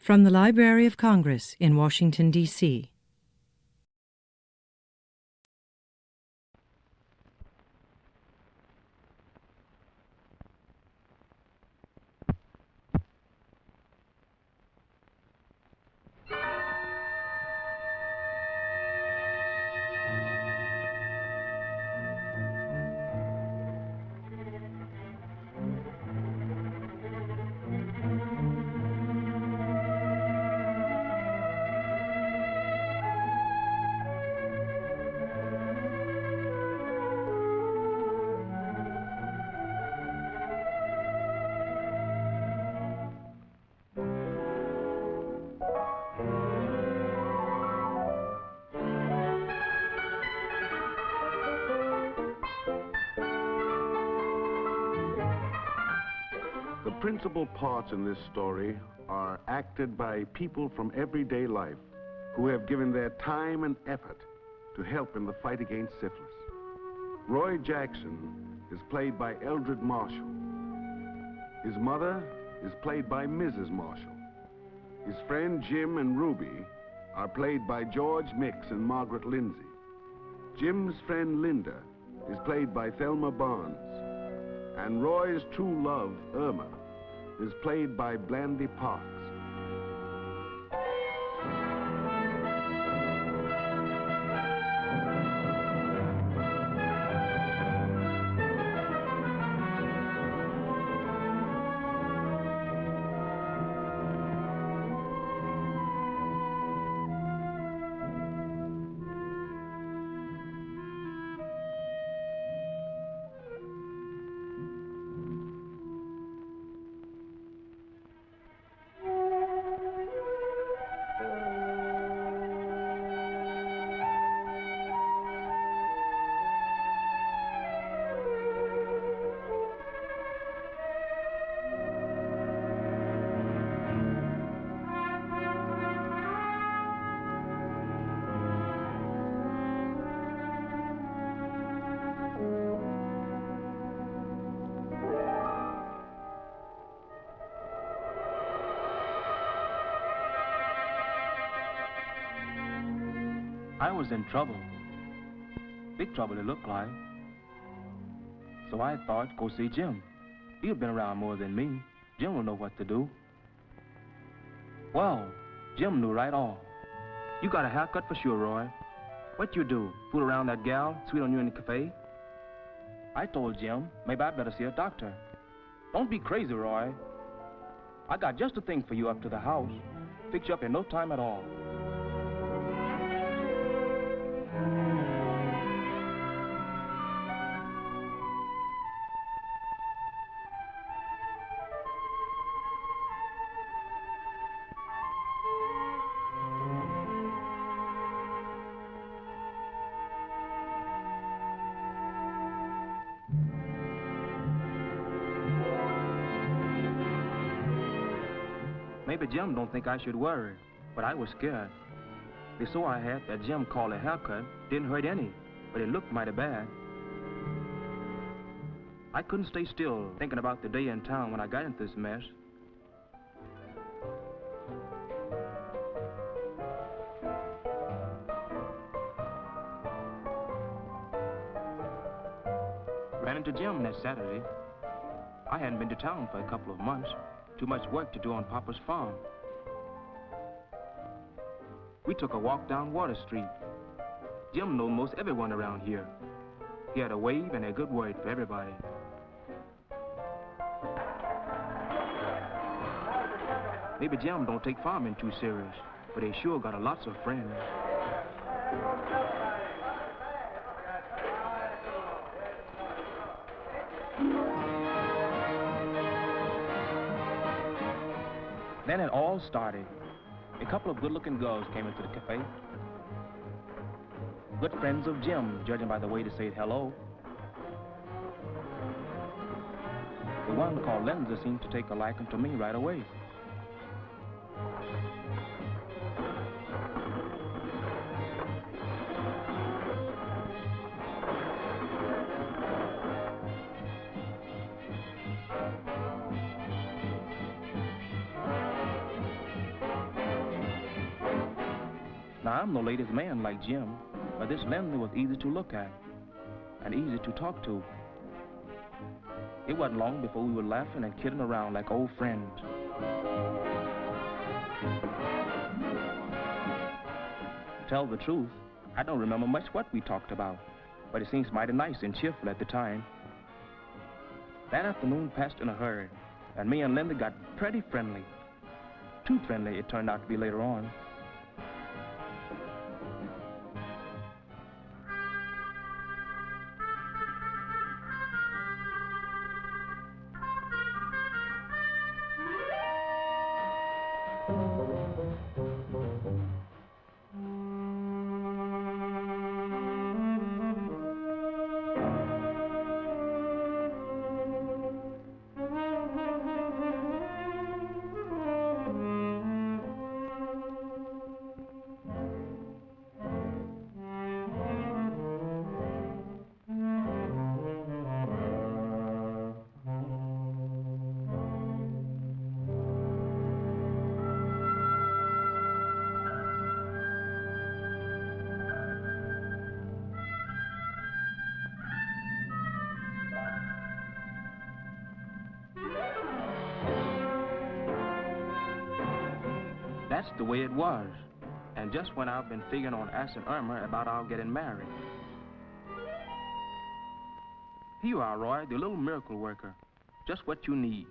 From the Library of Congress in Washington, D.C. The principal parts in this story are acted by people from everyday life who have given their time and effort to help in the fight against syphilis. Roy Jackson is played by Eldred Marshall. His mother is played by Mrs. Marshall. His friend Jim and Ruby are played by George Mix and Margaret Lindsay. Jim's friend Linda is played by Thelma Barnes. And Roy's true love, Irma, is played by Blandy Parks. I was in trouble. Big trouble it looked like. So I thought, go see Jim. He'd been around more than me. Jim will know what to do. Well, Jim knew right off. You got a haircut for sure, Roy. What you do? Fool around that gal, sweet on you in the cafe? I told Jim, maybe I'd better see a doctor. Don't be crazy, Roy. I got just a thing for you up to the house. Fix you up in no time at all. Maybe Jim don't think I should worry, but I was scared. They saw I had that Jim called a haircut, didn't hurt any, but it looked mighty bad. I couldn't stay still thinking about the day in town when I got into this mess. Ran into Jim that Saturday. I hadn't been to town for a couple of months. Too much work to do on Papa's farm. We took a walk down Water Street. Jim knows most everyone around here. He had a wave and a good word for everybody. Maybe Jim don't take farming too serious, but he sure got a lots of friends. Then it all started. A couple of good-looking girls came into the cafe. Good friends of Jim, judging by the way they said hello. The one called Linda seemed to take a liking to me right away. Now, I'm no ladies' man like Jim, but this Linda was easy to look at and easy to talk to. It wasn't long before we were laughing and kidding around like old friends. To tell the truth, I don't remember much what we talked about, but it seems mighty nice and cheerful at the time. That afternoon passed in a hurry, and me and Linda got pretty friendly. Too friendly, it turned out to be later on. That's the way it was. And just when I've been figuring on asking Irma about our getting married. Here you are, Roy, the little miracle worker. Just what you need.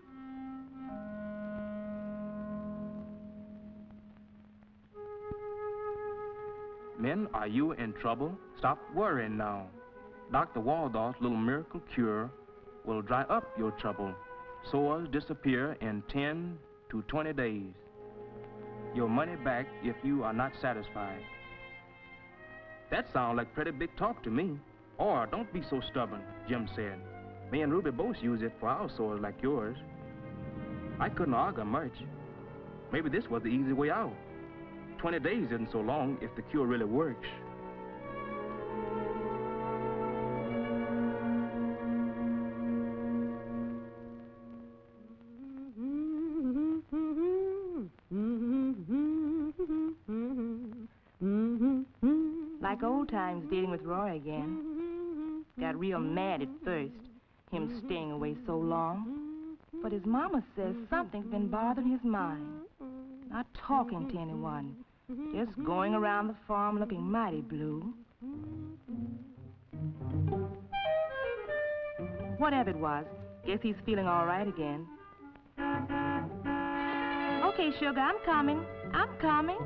Men, are you in trouble? Stop worrying now. Dr. Waldorf's little miracle cure will dry up your trouble. Sores disappear in 10 to 20 days. Your money back if you are not satisfied. That sounds like pretty big talk to me. Or, don't be so stubborn, Jim said. Me and Ruby both use it for our sores like yours. I couldn't argue much. Maybe this was the easy way out. 20 days isn't so long if the cure really works. Like old times dealing with Roy again. Got real mad at first, him staying away so long. But his mama says something's been bothering his mind. Not talking to anyone. Just going around the farm looking mighty blue. Whatever it was, guess he's feeling all right again. Okay, sugar, I'm coming. I'm coming.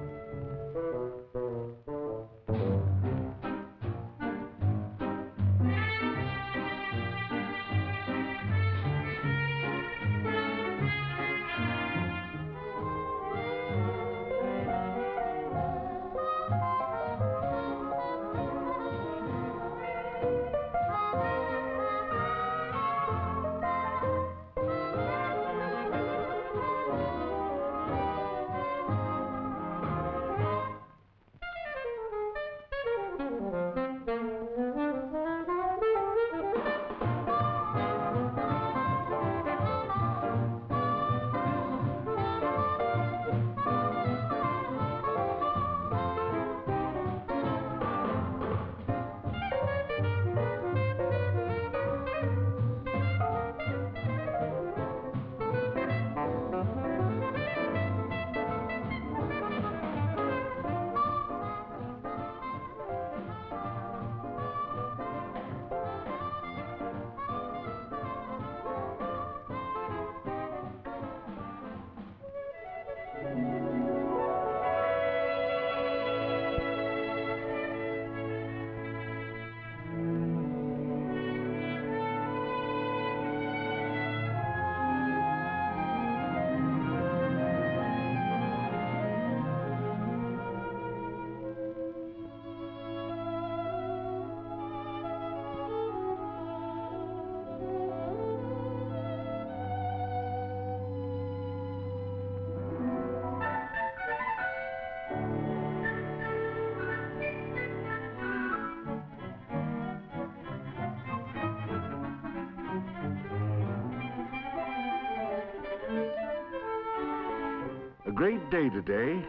A great day today,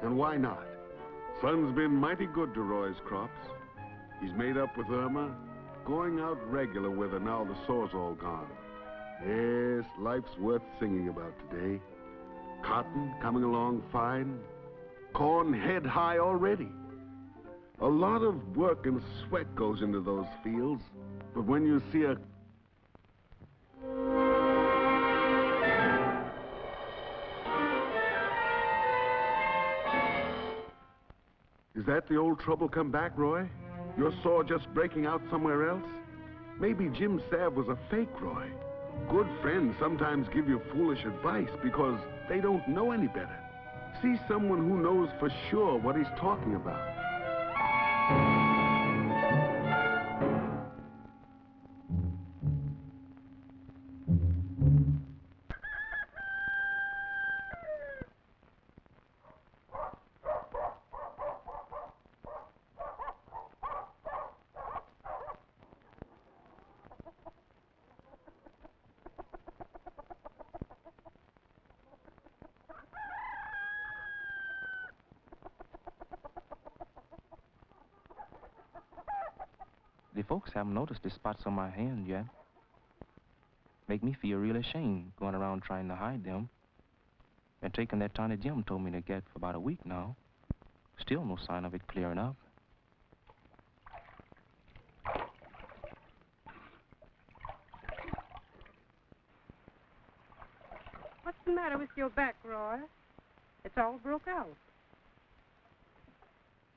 and why not? Sun's been mighty good to Roy's crops. He's made up with Irma, going out regular with her now the sore's all gone. Yes, life's worth singing about today. Cotton coming along fine. Corn head high already. A lot of work and sweat goes into those fields, but when you see a... Is that the old trouble come back, Roy? Your sore just breaking out somewhere else? Maybe Jim Sav was a fake, Roy. Good friends sometimes give you foolish advice because they don't know any better. See someone who knows for sure what he's talking about. The folks haven't noticed the spots on my hand yet. Make me feel real ashamed going around trying to hide them. And taking that tonic Jim told me to get for about a week now. Still no sign of it clearing up. What's the matter with your back, Roy? It's all broke out.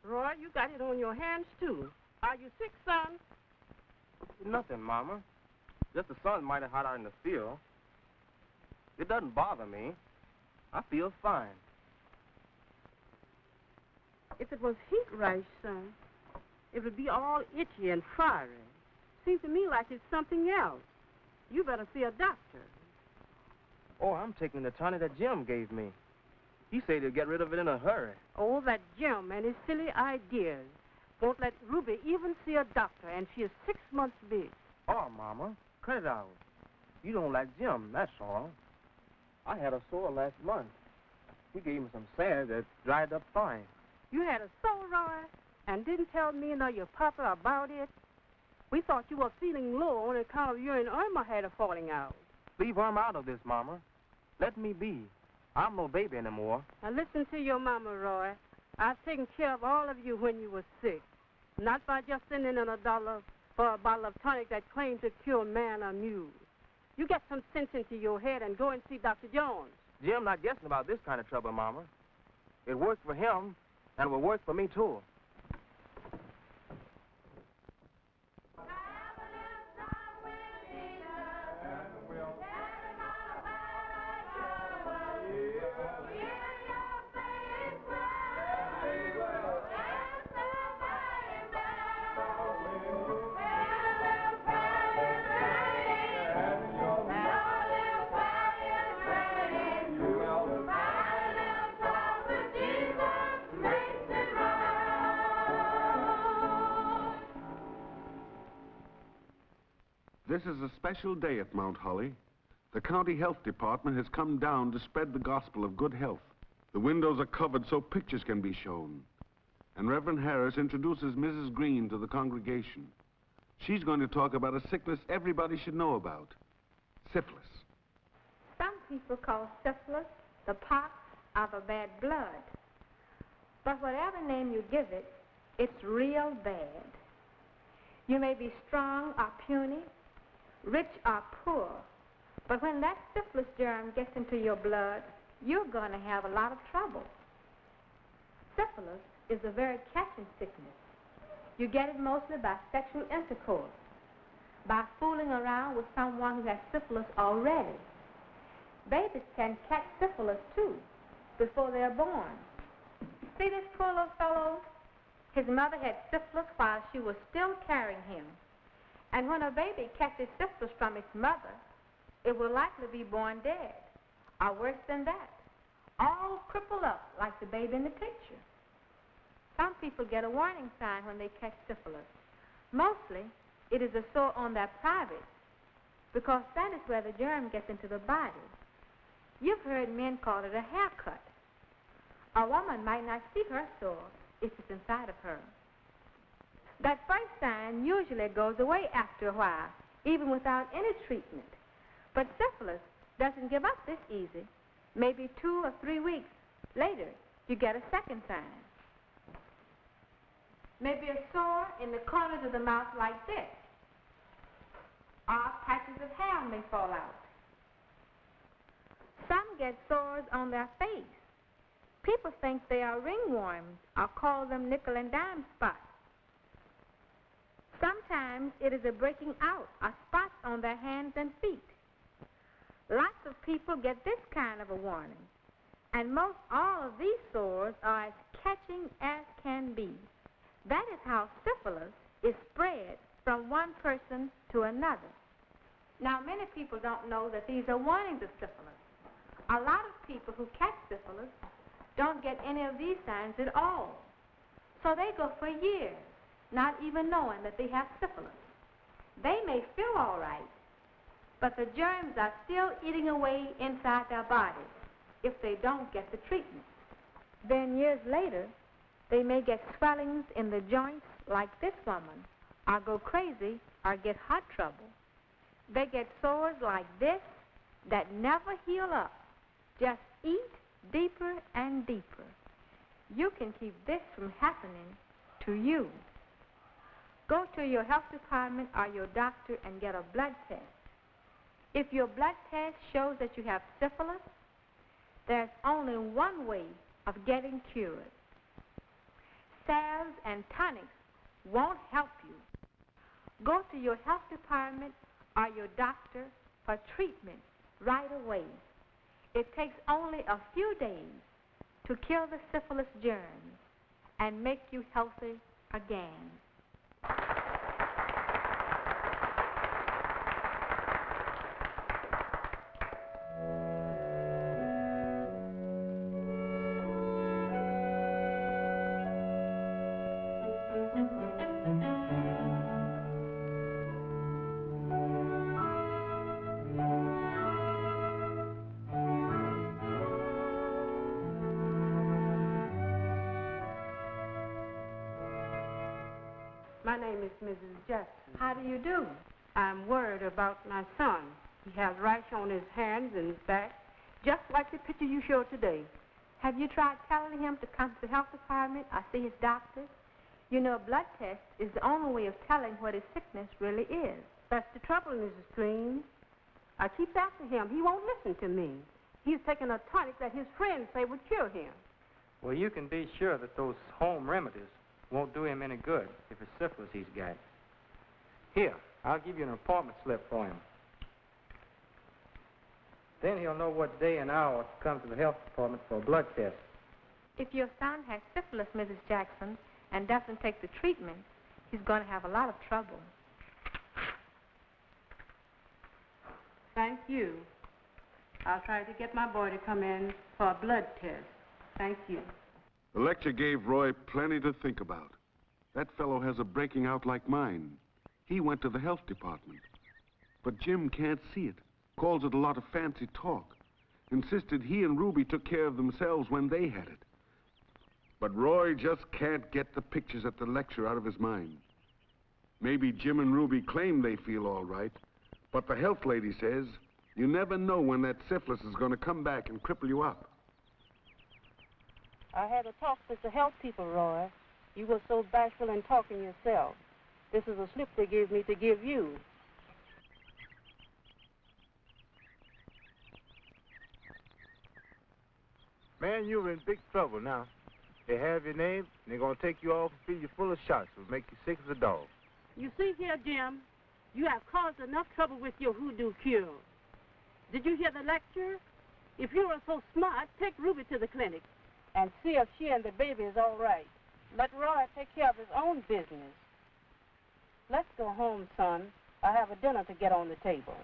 Roy, you got it on your hands, too. Are you sick, son? Nothing, Mama. Just the sun's mighty hot out in the field. It doesn't bother me. I feel fine. If it was heat rash, son, it would be all itchy and fiery. Seems to me like it's something else. You better see a doctor. Oh, I'm taking the tonic that Jim gave me. He said he'll get rid of it in a hurry. Oh, that Jim and his silly ideas. Won't let Ruby even see a doctor, and she is 6 months big. Oh, Mama, cut it out. You don't like Jim, that's all. I had a sore last month. He gave me some sand that dried up fine. You had a sore, Roy, and didn't tell me nor your papa about it? We thought you were feeling low on account of you and Irma had a falling out. Leave Irma out of this, Mama. Let me be. I'm no baby anymore. Now listen to your mama, Roy. I've taken care of all of you when you were sick. Not by just sending in $1 for a bottle of tonic that claimed to cure man or mule. You get some sense into your head and go and see Dr. Jones. Jim not guessing about this kind of trouble, Mama. It worked for him, and it will work for me, too. This is a special day at Mount Holly. The county health department has come down to spread the gospel of good health. The windows are covered so pictures can be shown. And Reverend Harris introduces Mrs. Green to the congregation. She's going to talk about a sickness everybody should know about, syphilis. Some people call syphilis the pox of a bad blood. But whatever name you give it, it's real bad. You may be strong or puny, rich or poor, but when that syphilis germ gets into your blood, you're going to have a lot of trouble. Syphilis is a very catching sickness. You get it mostly by sexual intercourse, by fooling around with someone who has syphilis already. Babies can catch syphilis, too, before they're born. See this poor little fellow? His mother had syphilis while she was still carrying him. And when a baby catches syphilis from its mother, it will likely be born dead, or worse than that, all crippled up like the baby in the picture. Some people get a warning sign when they catch syphilis. Mostly, it is a sore on their privates, because that is where the germ gets into the body. You've heard men call it a haircut. A woman might not see her sore if it's inside of her. That first sign usually goes away after a while, even without any treatment. But syphilis doesn't give up this easy. Maybe 2 or 3 weeks later, you get a second sign. Maybe a sore in the corners of the mouth like this. Or patches of hair may fall out. Some get sores on their face. People think they are ringworms or call them nickel and dime spots. Sometimes it is a breaking out or spots on their hands and feet. Lots of people get this kind of a warning, and most all of these sores are as catching as can be. That is how syphilis is spread from one person to another. Now, many people don't know that these are warnings of syphilis. A lot of people who catch syphilis don't get any of these signs at all. So they go for years, not even knowing that they have syphilis. They may feel all right, but the germs are still eating away inside their bodies if they don't get the treatment. Then years later, they may get swellings in the joints like this woman, or go crazy, or get heart trouble. They get sores like this that never heal up, just eat deeper and deeper. You can keep this from happening to you. Go to your health department or your doctor and get a blood test. If your blood test shows that you have syphilis, there's only one way of getting cured. Salves and tonics won't help you. Go to your health department or your doctor for treatment right away. It takes only a few days to kill the syphilis germs and make you healthy again. My name is Mrs. Jackson. How do you do? I'm worried about my son. He has rash on his hands and his back, just like the picture you showed today. Have you tried telling him to come to the health department or see his doctor? You know, a blood test is the only way of telling what his sickness really is. That's the trouble, Mrs. Green. I keep asking him. He won't listen to me. He's taking a tonic that his friends say would cure him. Well, you can be sure that those home remedies won't do him any good if it's syphilis he's got. Here, I'll give you an appointment slip for him. Then he'll know what day and hour to come to the health department for a blood test. If your son has syphilis, Mrs. Jackson, and doesn't take the treatment, he's going to have a lot of trouble. Thank you. I'll try to get my boy to come in for a blood test. Thank you. The lecture gave Roy plenty to think about. That fellow has a breaking out like mine. He went to the health department. But Jim can't see it, calls it a lot of fancy talk, insisted he and Ruby took care of themselves when they had it. But Roy just can't get the pictures at the lecture out of his mind. Maybe Jim and Ruby claim they feel all right, but the health lady says you never know when that syphilis is going to come back and cripple you up. I had a talk with the health people, Roy. You were so bashful in talking yourself. This is a slip they gave me to give you. Man, you're in big trouble now. They have your name, and they're going to take you off and feed you full of shots, which will make you sick as a dog. You see here, Jim, you have caused enough trouble with your hoodoo cure. Did you hear the lecture? If you are so smart, take Ruby to the clinic and see if she and the baby is all right. Let Roy take care of his own business. Let's go home, son. I have a dinner to get on the table.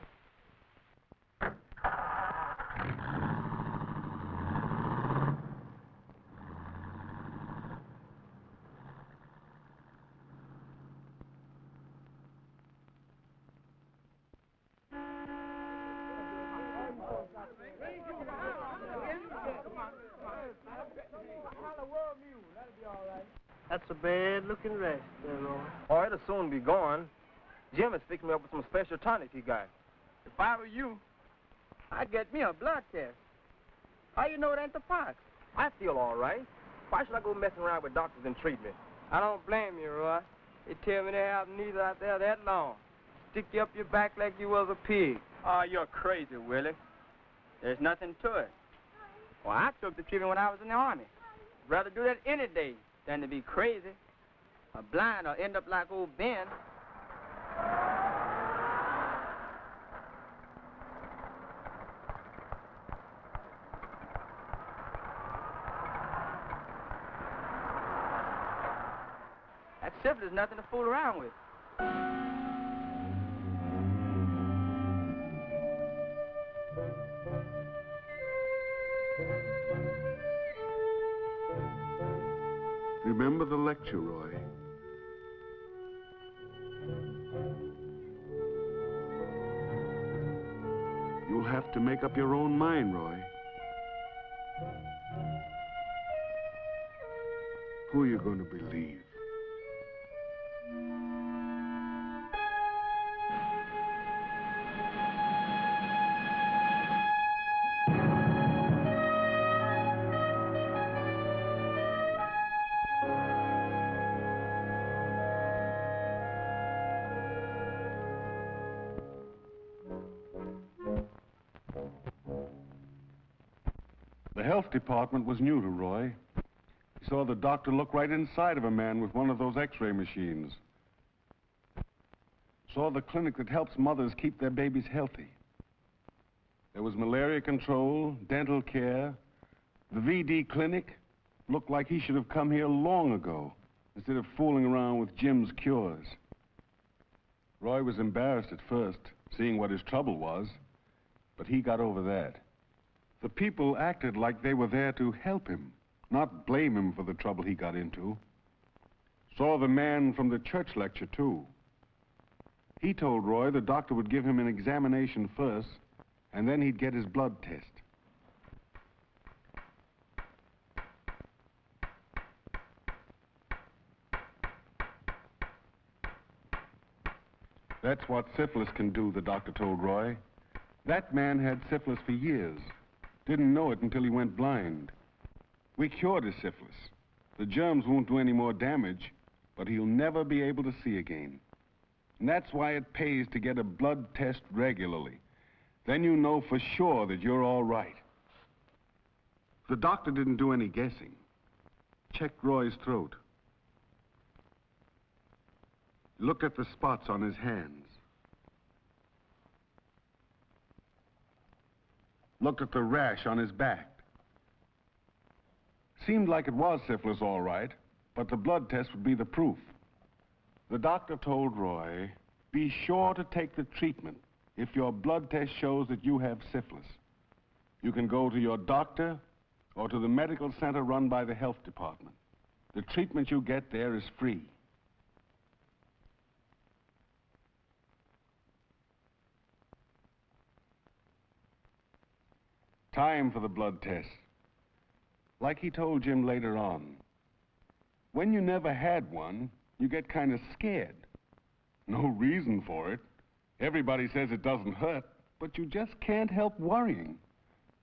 Kind of world mule, that'll be all right. That's a bad-looking rash there, Roy. Oh, it'll soon be gone. Jim has fixed me up with some special tonic he got. If I were you, I'd get me a blood test. How you know it ain't the pox? I feel all right. Why should I go messing around with doctors and treatment? I don't blame you, Roy. They tell me they haven't neither out there that long. Stick you up your back like you was a pig. Oh, you're crazy, Willie. There's nothing to it. Well, I took the treatment when I was in the Army. Rather do that any day than to be crazy. A blind or end up like old Ben. That syphilis is nothing to fool around with. Remember the lecture, Roy. You'll have to make up your own mind, Roy. Who are you going to believe? The health department was new to Roy. He saw the doctor look right inside of a man with one of those x-ray machines. Saw the clinic that helps mothers keep their babies healthy. There was malaria control, dental care. The VD clinic looked like he should have come here long ago instead of fooling around with Jim's cures. Roy was embarrassed at first, seeing what his trouble was, but he got over that. The people acted like they were there to help him, not blame him for the trouble he got into. Saw the man from the church lecture, too. He told Roy the doctor would give him an examination first, and then he'd get his blood test. That's what syphilis can do, the doctor told Roy. That man had syphilis for years. Didn't know it until he went blind. We cured his syphilis. The germs won't do any more damage, but he'll never be able to see again. And that's why it pays to get a blood test regularly. Then you know for sure that you're all right. The doctor didn't do any guessing. Checked Roy's throat. Looked at the spots on his hands. Looked at the rash on his back. Seemed like it was syphilis all right, but the blood test would be the proof. The doctor told Roy, be sure to take the treatment if your blood test shows that you have syphilis. You can go to your doctor or to the medical center run by the health department. The treatment you get there is free. Time for the blood test. Like he told Jim later on, when you never had one, you get kind of scared. No reason for it. Everybody says it doesn't hurt, but you just can't help worrying,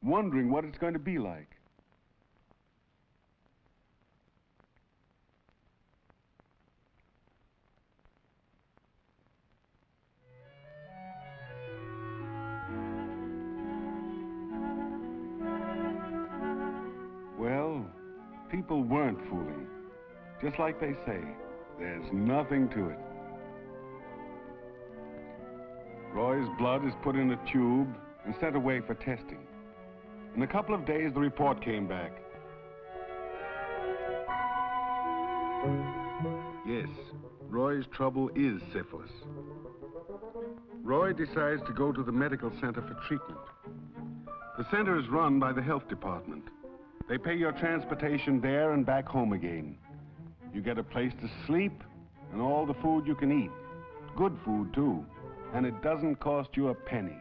wondering what it's going to be like. Well, people weren't fooling. Just like they say, there's nothing to it. Roy's blood is put in a tube and sent away for testing. In a couple of days, the report came back. Yes, Roy's trouble is syphilis. Roy decides to go to the medical center for treatment. The center is run by the health department. They pay your transportation there and back home again. You get a place to sleep and all the food you can eat. Good food, too. And it doesn't cost you a penny.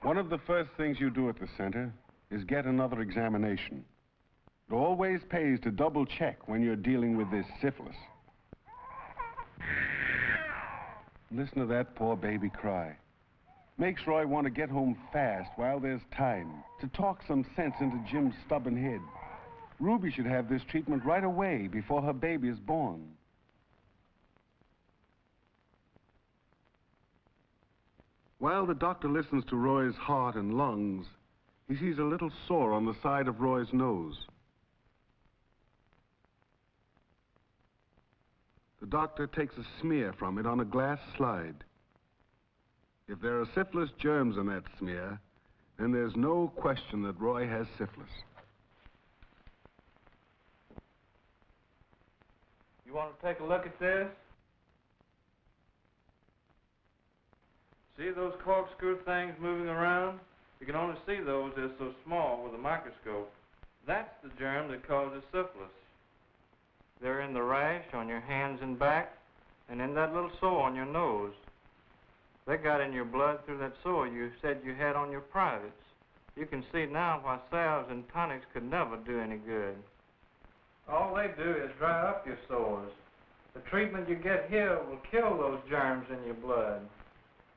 One of the first things you do at the center is get another examination. It always pays to double check when you're dealing with this syphilis. Listen to that poor baby cry. Makes Roy want to get home fast while there's time, to talk some sense into Jim's stubborn head. Ruby should have this treatment right away before her baby is born. While the doctor listens to Roy's heart and lungs, he sees a little sore on the side of Roy's nose. The doctor takes a smear from it on a glass slide. If there are syphilis germs in that smear, then there's no question that Roy has syphilis. You want to take a look at this? See those corkscrew things moving around? You can only see those, they're so small with a microscope. That's the germ that causes syphilis. They're in the rash on your hands and back, and in that little sore on your nose. They got in your blood through that sore you said you had on your privates. You can see now why salves and tonics could never do any good. All they do is dry up your sores. The treatment you get here will kill those germs in your blood.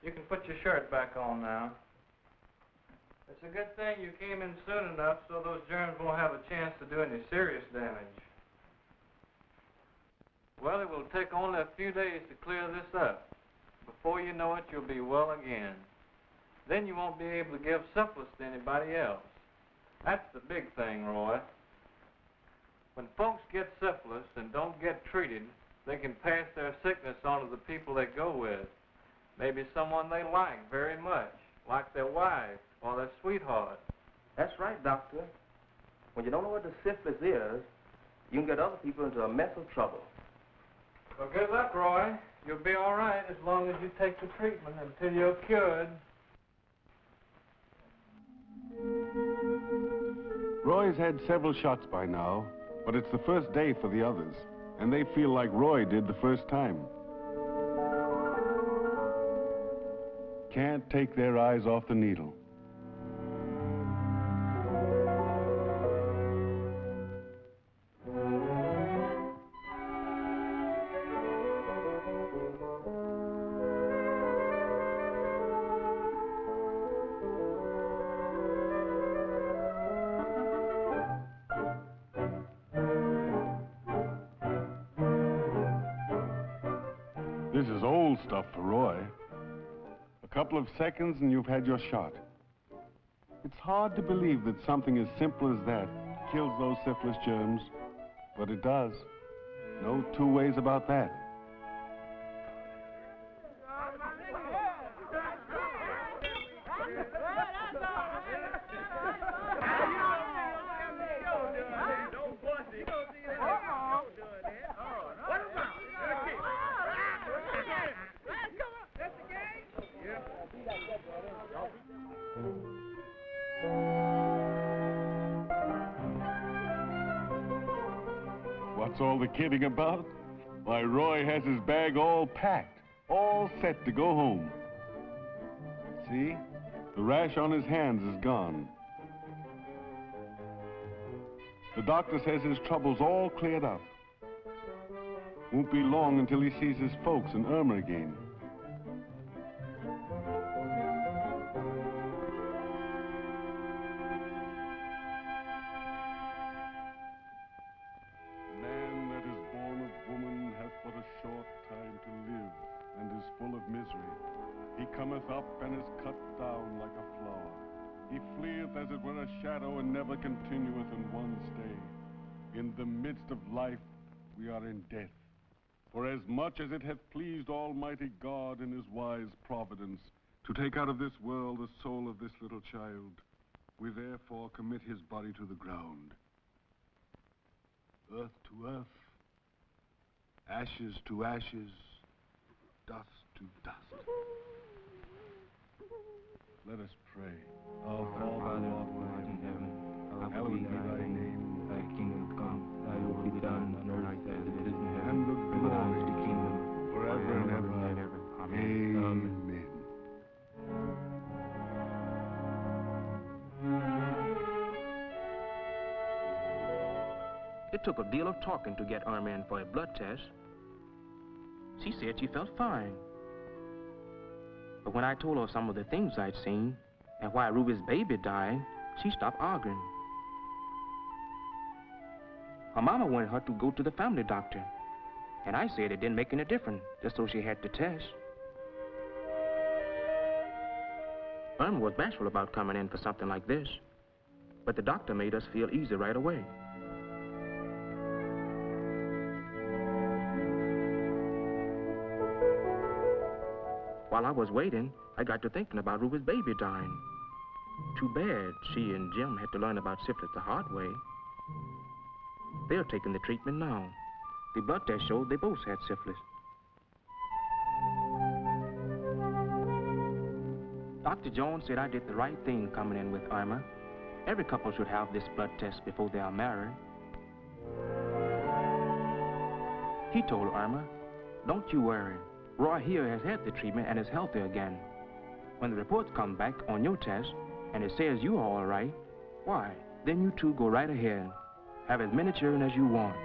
You can put your shirt back on now. It's a good thing you came in soon enough so those germs won't have a chance to do any serious damage. Well, it will take only a few days to clear this up. Before you know it, you'll be well again. Then you won't be able to give syphilis to anybody else. That's the big thing, Roy. When folks get syphilis and don't get treated, they can pass their sickness on to the people they go with. Maybe someone they like very much, like their wife or their sweetheart. That's right, Doctor. When you don't know what the syphilis is, you can get other people into a mess of trouble. Well, good luck, Roy. You'll be all right as long as you take the treatment until you're cured. Roy's had several shots by now, but it's the first day for the others, and they feel like Roy did the first time. Can't take their eyes off the needle. This is old stuff for Roy. A couple of seconds and you've had your shot. It's hard to believe that something as simple as that kills those syphilis germs, but it does. No two ways about that. What's all the kidding about? Why, Roy has his bag all packed, all set to go home. See? The rash on his hands is gone. The doctor says his trouble's all cleared up. Won't be long until he sees his folks and Irma again. Man that is born of woman hath but a short time to live, and is full of misery. He cometh up and is cut down like a flower. He fleeth as it were a shadow, and never continueth in one stay. In the midst of life we are in death. For as much as it hath pleased Almighty God in his wise providence to take out of this world the soul of this little child, we therefore commit his body to the ground. Earth to earth, ashes to ashes, dust to dust. Let us pray. Our Father, who art in heaven, hallowed be thy name. Thy kingdom come, thy will be done on earth as it is in heaven. And the Give us glory the kingdom, forever and ever. and ever. Amen. Amen. It took a deal of talking to get Irma in for a blood test. She said she felt fine. But when I told her some of the things I'd seen and why Ruby's baby died, she stopped arguing. Her mama wanted her to go to the family doctor, and I said it didn't make any difference, just so she had the test. Irma was bashful about coming in for something like this, but the doctor made us feel easy right away. While I was waiting, I got to thinking about Ruby's baby dying. Too bad she and Jim had to learn about syphilis the hard way. They're taking the treatment now. The blood test showed they both had syphilis. Dr. Jones said I did the right thing coming in with Irma. Every couple should have this blood test before they are married. He told Irma, "Don't you worry. Roy here has had the treatment and is healthy again. When the reports come back on your test and it says you are all right, why, then you two go right ahead. Have as many children as you want."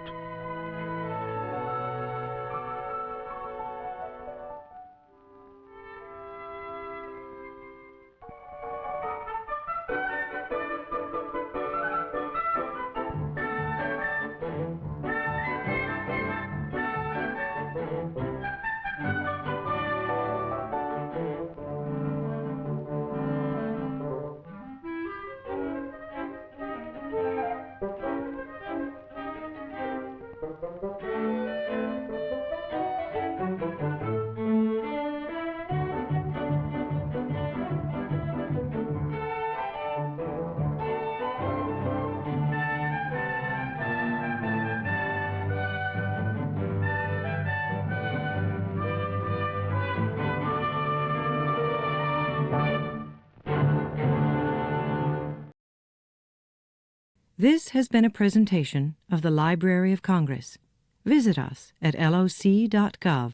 This has been a presentation of the Library of Congress. Visit us at loc.gov.